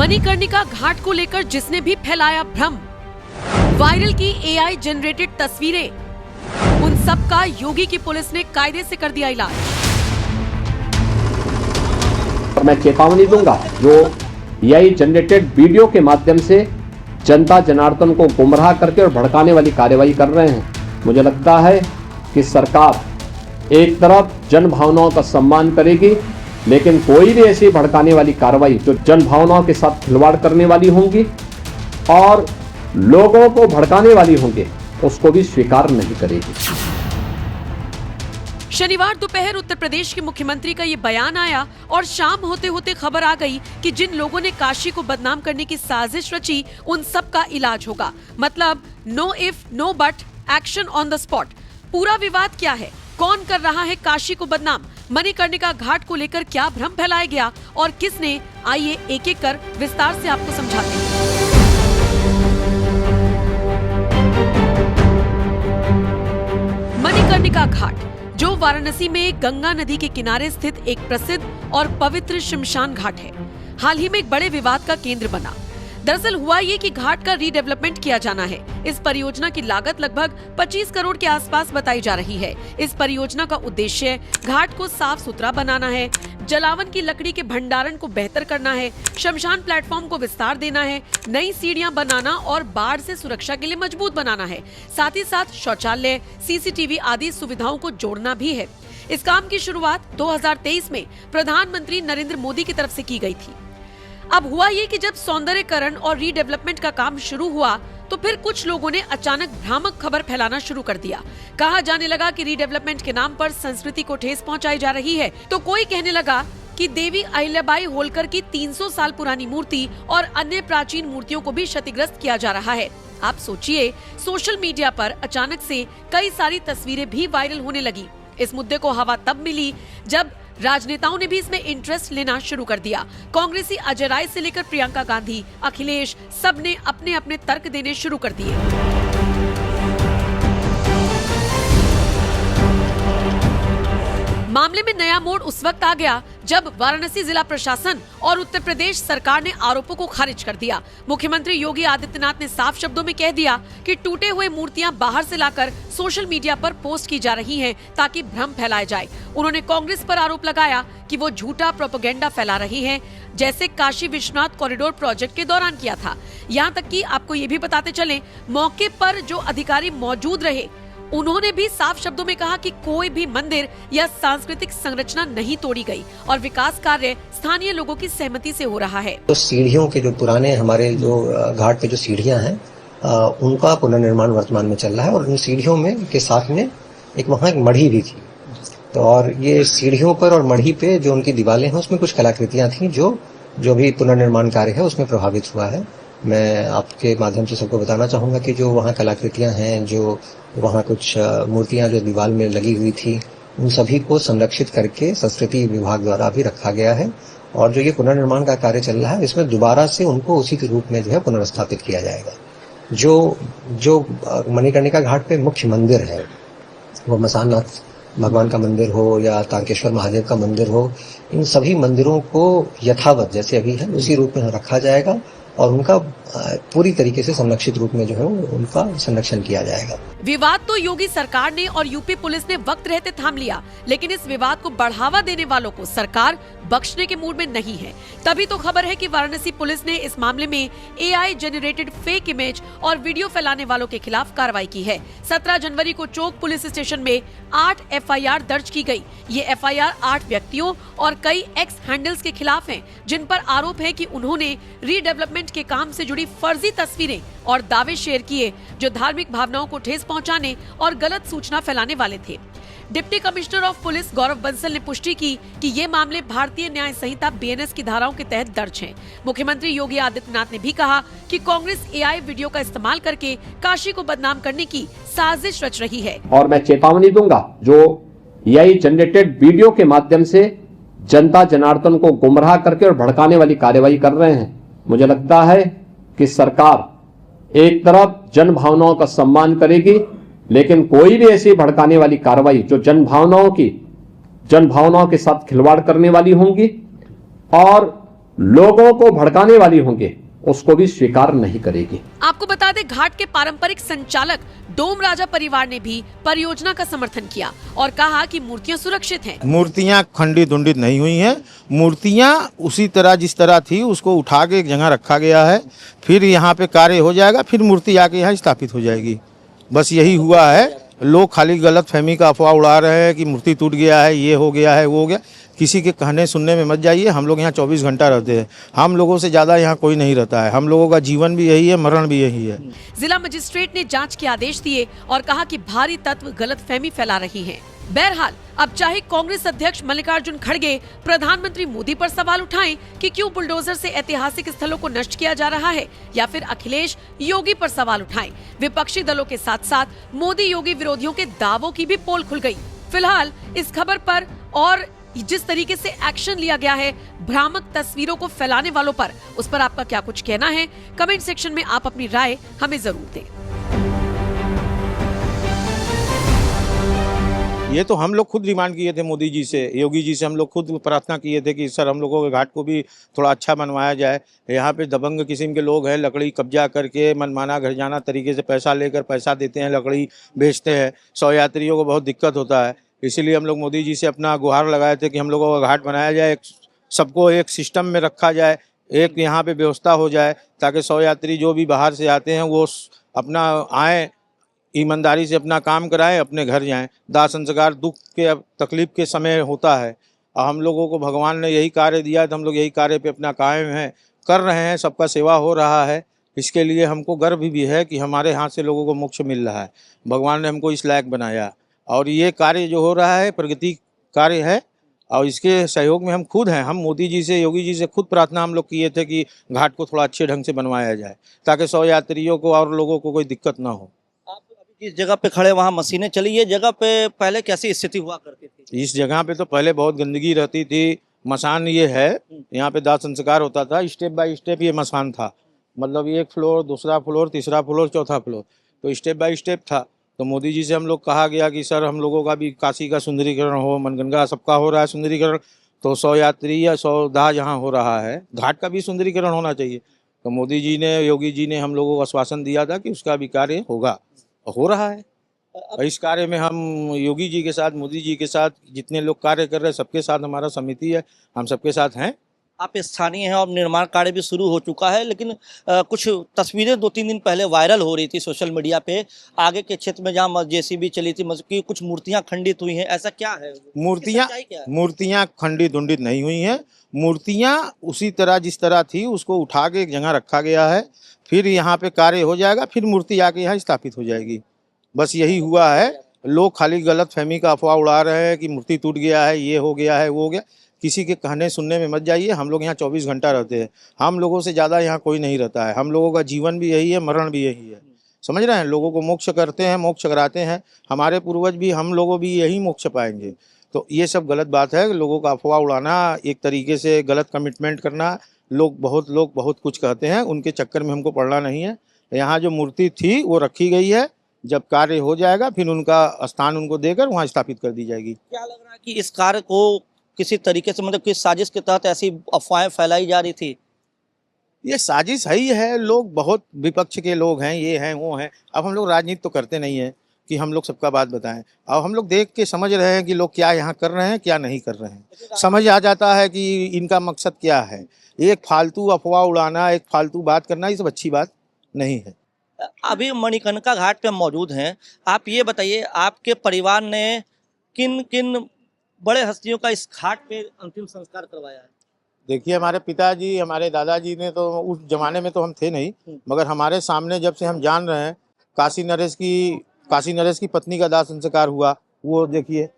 मणिकर्णिका घाट को लेकर जिसने भी फैलाया भ्रम, वायरल की एआई जनरेटेड तस्वीरें, उन सब का योगी की पुलिस ने कायदे से कर दिया इलाज। और मैं चेतावनी दूंगा जो एआई जनरेटेड वीडियो के माध्यम से जनता जनार्दन को गुमराह करके और भड़काने वाली कार्रवाई कर रहे हैं। मुझे लगता है कि सरकार एक तरफ जन भावनाओं का सम्मान करेगी, लेकिन कोई भी ऐसी भड़काने वाली कार्रवाई जो जन भावनाओं के साथ खिलवाड़ करने वाली होंगी और लोगों को भड़काने वाली होंगी, उसको भी स्वीकार नहीं करेगी। शनिवार दोपहर उत्तर प्रदेश के मुख्यमंत्री का ये बयान आया और शाम होते होते खबर आ गई कि जिन लोगों ने काशी को बदनाम करने की साजिश रची, उन सब का इलाज होगा। मतलब no if no but, action on the spot. पूरा विवाद क्या है, कौन कर रहा है काशी को बदनाम, मणिकर्णिका घाट को लेकर क्या भ्रम फैलाया गया और किसने, आइए एक एक कर विस्तार से आपको समझाते हैं। मणिकर्णिका घाट जो वाराणसी में गंगा नदी के किनारे स्थित एक प्रसिद्ध और पवित्र श्मशान घाट है, हाल ही में एक बड़े विवाद का केंद्र बना। दरअसल हुआ ये कि घाट का रीडेवलपमेंट किया जाना है। इस परियोजना की लागत लगभग 25 करोड़ के आसपास बताई जा रही है। इस परियोजना का उद्देश्य घाट को साफ सुथरा बनाना है, जलावन की लकड़ी के भंडारण को बेहतर करना है, शमशान प्लेटफॉर्म को विस्तार देना है, नई सीढ़ियां बनाना और बाढ़ से सुरक्षा के लिए मजबूत बनाना है। साथ ही साथ शौचालय, सीसीटीवी आदि सुविधाओं को जोड़ना भी है। इस काम की शुरुआत 2023 में प्रधानमंत्री नरेंद्र मोदी की तरफ से की गई थी। अब हुआ ये कि जब सौंदर्यकरण और रीडेवलपमेंट का काम शुरू हुआ तो फिर कुछ लोगों ने अचानक भ्रामक खबर फैलाना शुरू कर दिया। कहा जाने लगा कि रीडेवलपमेंट के नाम पर संस्कृति को ठेस पहुंचाई जा रही है, तो कोई कहने लगा कि देवी अहिल्याबाई होलकर की 300 साल पुरानी मूर्ति और अन्य प्राचीन मूर्तियों को भी क्षतिग्रस्त किया जा रहा है। आप सोचिए, सोशल मीडिया पर अचानक से कई सारी तस्वीरें भी वायरल होने लगी। इस मुद्दे को हवा तब मिली जब राजनेताओं ने भी इसमें इंटरेस्ट लेना शुरू कर दिया। कांग्रेसी अजय राय से लेकर प्रियंका गांधी, अखिलेश, सब ने अपने अपने तर्क देने शुरू कर दिए। मामले में नया मोड़ उस वक्त आ गया जब वाराणसी जिला प्रशासन और उत्तर प्रदेश सरकार ने आरोपों को खारिज कर दिया। मुख्यमंत्री योगी आदित्यनाथ ने साफ शब्दों में कह दिया कि टूटे हुए मूर्तियां बाहर से लाकर सोशल मीडिया पर पोस्ट की जा रही हैं ताकि भ्रम फैलाया जाए। उन्होंने कांग्रेस पर आरोप लगाया कि वो झूठा प्रोपेगेंडा फैला रही है, जैसे काशी विश्वनाथ कॉरिडोर प्रोजेक्ट के दौरान किया था। यहाँ तक कि आपको ये भी बताते चले, मौके पर जो अधिकारी मौजूद रहे उन्होंने भी साफ शब्दों में कहा कि कोई भी मंदिर या सांस्कृतिक संरचना नहीं तोड़ी गई और विकास कार्य स्थानीय लोगों की सहमति से हो रहा है। तो सीढ़ियों के जो पुराने हमारे जो घाट पे जो सीढ़ियां हैं, उनका पुनर्निर्माण वर्तमान में चल रहा है और उन सीढ़ियों में के साथ में एक वहाँ एक मढ़ी भी थी। तो और ये सीढ़ियों पर और मढ़ी पे जो उनकी दीवारें हैं उसमें कुछ कलाकृतियां थी जो भी पुनर्निर्माण कार्य है उसमें प्रभावित हुआ है। मैं आपके माध्यम से सबको बताना चाहूंगा कि जो वहाँ कलाकृतियां हैं, जो वहाँ कुछ मूर्तियां जो दीवार में लगी हुई थी, उन सभी को संरक्षित करके संस्कृति विभाग द्वारा भी रखा गया है। और जो ये पुनर्निर्माण का कार्य चल रहा है, इसमें दोबारा से उनको उसी के रूप में जो है पुनर्स्थापित किया जाएगा। जो मणिकर्णिका घाट पे मुख्य मंदिर है, वो मसाननाथ भगवान का मंदिर हो या तारकेश्वर महादेव का मंदिर हो, इन सभी मंदिरों को यथावत जैसे अभी है उसी रूप में रखा जाएगा और उनका पूरी तरीके से संरक्षित रूप में जो है उनका संरक्षण किया जाएगा। विवाद तो योगी सरकार ने और यूपी पुलिस ने वक्त रहते थाम लिया, लेकिन इस विवाद को बढ़ावा देने वालों को सरकार बख्शने के मूड में नहीं है। तभी तो खबर है कि वाराणसी पुलिस ने इस मामले में एआई जनरेटेड फेक इमेज और वीडियो फैलाने वालों के खिलाफ कार्रवाई की है। 17 जनवरी को चौक पुलिस स्टेशन में 8 एफआईआर दर्ज की गई। ये एफआईआर 8 व्यक्तियों और कई एक्स हैंडल्स के खिलाफ हैं, जिन पर आरोप है कि उन्होंने रीडेवलपमेंट के काम से जुड़ी फर्जी तस्वीरें और दावे शेयर किए जो धार्मिक भावनाओं को ठेस पहुंचाने और गलत सूचना फैलाने वाले थे। डिप्टी कमिश्नर ऑफ पुलिस गौरव बंसल ने पुष्टि की कि ये मामले भारतीय न्याय संहिता बीएनएस की धाराओं के तहत दर्ज हैं। मुख्यमंत्री योगी आदित्यनाथ ने भी कहा कि कांग्रेस एआई वीडियो का इस्तेमाल करके काशी को बदनाम करने की साजिश रच रही है। और मैं चेतावनी दूंगा जो एआई जनरेटेड वीडियो के माध्यम से जनता जनार्दन को गुमराह करके और भड़काने वाली कार्रवाई कर रहे हैं। मुझे लगता है कि सरकार एक तरफ जन भावनाओं का सम्मान करेगी, लेकिन कोई भी ऐसी भड़काने वाली कार्रवाई जो जन भावनाओं के साथ खिलवाड़ करने वाली होंगी और लोगों को भड़काने वाली होंगे उसको भी स्वीकार नहीं करेगी। आपको बता दें, घाट के पारंपरिक संचालक डोम राजा परिवार ने भी परियोजना का समर्थन किया और कहा कि मूर्तियां सुरक्षित हैं। मूर्तियां खंडित उंडित नहीं हुई हैं। मूर्तियां उसी तरह जिस तरह थी उसको उठा के एक जगह रखा गया है। फिर यहाँ पे कार्य हो जाएगा, फिर मूर्ति आके यहाँ स्थापित हो जाएगी। बस यही हुआ है। लोग खाली गलत फहमी का अफवाह उड़ा रहे हैं कि मूर्ति टूट गया है, ये हो गया है, वो हो गया। किसी के कहने सुनने में मत जाइए। हम लोग यहाँ 24 घंटा रहते हैं। हम लोगों से ज़्यादा यहाँ कोई नहीं रहता है। हम लोगों का जीवन भी यही है, मरण भी यही है। जिला मजिस्ट्रेट ने जांच के आदेश दिए और कहा कि भारी तत्व गलतफहमी फैला रही हैं। बहरहाल, अब चाहे कांग्रेस अध्यक्ष मल्लिकार्जुन खड़गे प्रधानमंत्री मोदी पर सवाल उठाएं कि क्यों बुलडोजर से ऐतिहासिक स्थलों को नष्ट किया जा रहा है, या फिर अखिलेश योगी पर सवाल उठाएं, विपक्षी दलों के साथ साथ मोदी योगी विरोधियों के दावों की भी पोल खुल गई। फिलहाल इस खबर पर और जिस तरीके से एक्शन लिया गया है भ्रामक तस्वीरों को फैलाने वालों पर, उस पर आपका क्या कुछ कहना है? कमेंट सेक्शन में आप अपनी राय हमें जरूर दें। ये तो हम लोग खुद डिमांड किए थे मोदी जी से, योगी जी से हम लोग खुद प्रार्थना किए थे कि सर हम लोगों के घाट को भी थोड़ा अच्छा बनवाया जाए। यहाँ पे दबंग किस्म के लोग हैं, लकड़ी कब्जा करके मनमाना घर जाना तरीके से पैसा लेकर पैसा देते हैं, लकड़ी बेचते हैं। 100 यात्रियों को बहुत दिक्कत होता है। इसीलिए हम लोग मोदी जी से अपना गुहार लगाए थे कि हम लोगों का घाट बनाया जाए, सबको एक सिस्टम में रखा जाए, एक यहाँ पे व्यवस्था हो जाए ताकि 100 यात्री जो भी बाहर से आते हैं वो अपना आएँ, ईमानदारी से अपना काम कराएं, अपने घर जाएं। दाह संस्कार दुख के तकलीफ के समय होता है और हम लोगों को भगवान ने यही कार्य दिया है तो हम लोग यही कार्य पे अपना कायम हैं, कर रहे हैं। सबका सेवा हो रहा है। इसके लिए हमको गर्व भी है कि हमारे हाथ से लोगों को मोक्ष मिल रहा है। भगवान ने हमको इस लायक बनाया और ये कार्य जो हो रहा है प्रगति कार्य है और इसके सहयोग में हम खुद हैं। हम मोदी जी से, योगी जी से खुद प्रार्थना हम लोग किए थे कि घाट को थोड़ा अच्छे ढंग से बनवाया जाए ताकि 100 यात्रियों को और लोगों को कोई दिक्कत ना हो। जिस जगह पे खड़े वहाँ मशीनें चली, ये जगह पे पहले कैसी स्थिति हुआ करती थी? इस जगह पे तो पहले बहुत गंदगी रहती थी। मसान ये है, यहाँ पे दाह संस्कार होता था। स्टेप बाय स्टेप ये मसान था, मतलब एक फ्लोर, दूसरा फ्लोर, तीसरा फ्लोर, चौथा फ्लोर, तो स्टेप बाय स्टेप था। तो मोदी जी से हम लोग कहा गया कि सर हम लोगों का भी काशी का सुंदरीकरण हो, मनगंगा सबका हो रहा है सुंदरीकरण, तो 100 यात्री या 100 दाह जहाँ हो रहा है, घाट का भी सुंदरीकरण होना चाहिए। तो मोदी जी ने, योगी जी ने हम लोगों को आश्वासन दिया था कि उसका भी कार्य होगा, हो रहा है। इस कार्य में हम योगी जी के साथ, मोदी जी के साथ जितने लोग कार्य कर रहे हैं सबके साथ हमारा समिति है, हम सबके साथ हैं। आप स्थानीय हैं और निर्माण कार्य भी शुरू हो चुका है, लेकिन कुछ तस्वीरें 2-3 दिन पहले वायरल हो रही थी सोशल मीडिया पे, आगे के क्षेत्र में जहाँ जेसीबी चली थी, की कुछ मूर्तियां खंडित हुई हैं, ऐसा क्या है? मूर्तियां खंडित उंडित नहीं हुई हैं। मूर्तियां उसी तरह जिस तरह थी उसको उठा के एक जगह रखा गया है। फिर यहाँ पे कार्य हो जाएगा, फिर मूर्ति आके यहाँ स्थापित हो जाएगी। बस यही हुआ है। लोग खाली गलत फहमी का अफवाह उड़ा रहे हैं कि मूर्ति टूट गया है, ये हो गया है, वो हो गया। किसी के कहने सुनने में मत जाइए। हम लोग यहाँ 24 घंटा रहते हैं। हम लोगों से ज़्यादा यहाँ कोई नहीं रहता है। हम लोगों का जीवन भी यही है, मरण भी यही है। समझ रहे हैं? लोगों को मोक्ष करते हैं, मोक्ष कराते हैं। हमारे पूर्वज भी, हम लोगों भी यही मोक्ष पाएंगे। तो ये सब गलत बात है। लोगों का अफवाह उड़ाना, एक तरीके से गलत कमिटमेंट करना। लोग बहुत कुछ कहते हैं, उनके चक्कर में हमको पड़ना नहीं है। यहाँ जो मूर्ति थी वो रखी गई है। जब कार्य हो जाएगा फिर उनका स्थान उनको देकर वहाँ स्थापित कर दी जाएगी। क्या लग रहा है कि इस कार्य को किसी तरीके से, मतलब किस साजिश के तहत ऐसी अफवाहें फैलाई जा रही थी? ये साजिश है ही है। लोग बहुत विपक्ष के लोग हैं, ये हैं वो हैं। अब हम लोग राजनीति तो करते नहीं है कि हम लोग सबका बात बताएं। अब हम लोग देख के समझ रहे हैं कि लोग क्या यहाँ कर रहे हैं, क्या नहीं कर रहे हैं। समझ आ जाता है कि इनका मकसद क्या है। एक फालतू अफवाह उड़ाना, एक फालतू बात करना, ये सब अच्छी बात नहीं है। अभी मणिकर्णिका घाट पे मौजूद हैं। आप ये बताइए, आपके परिवार ने किन किन बड़े हस्तियों का इस घाट पे अंतिम संस्कार करवाया है? देखिए, हमारे पिताजी, हमारे दादाजी ने तो उस जमाने में तो हम थे नहीं, मगर हमारे सामने जब से हम जान रहे हैं, काशी नरेश की पत्नी का दाह संस्कार हुआ। वो देखिए,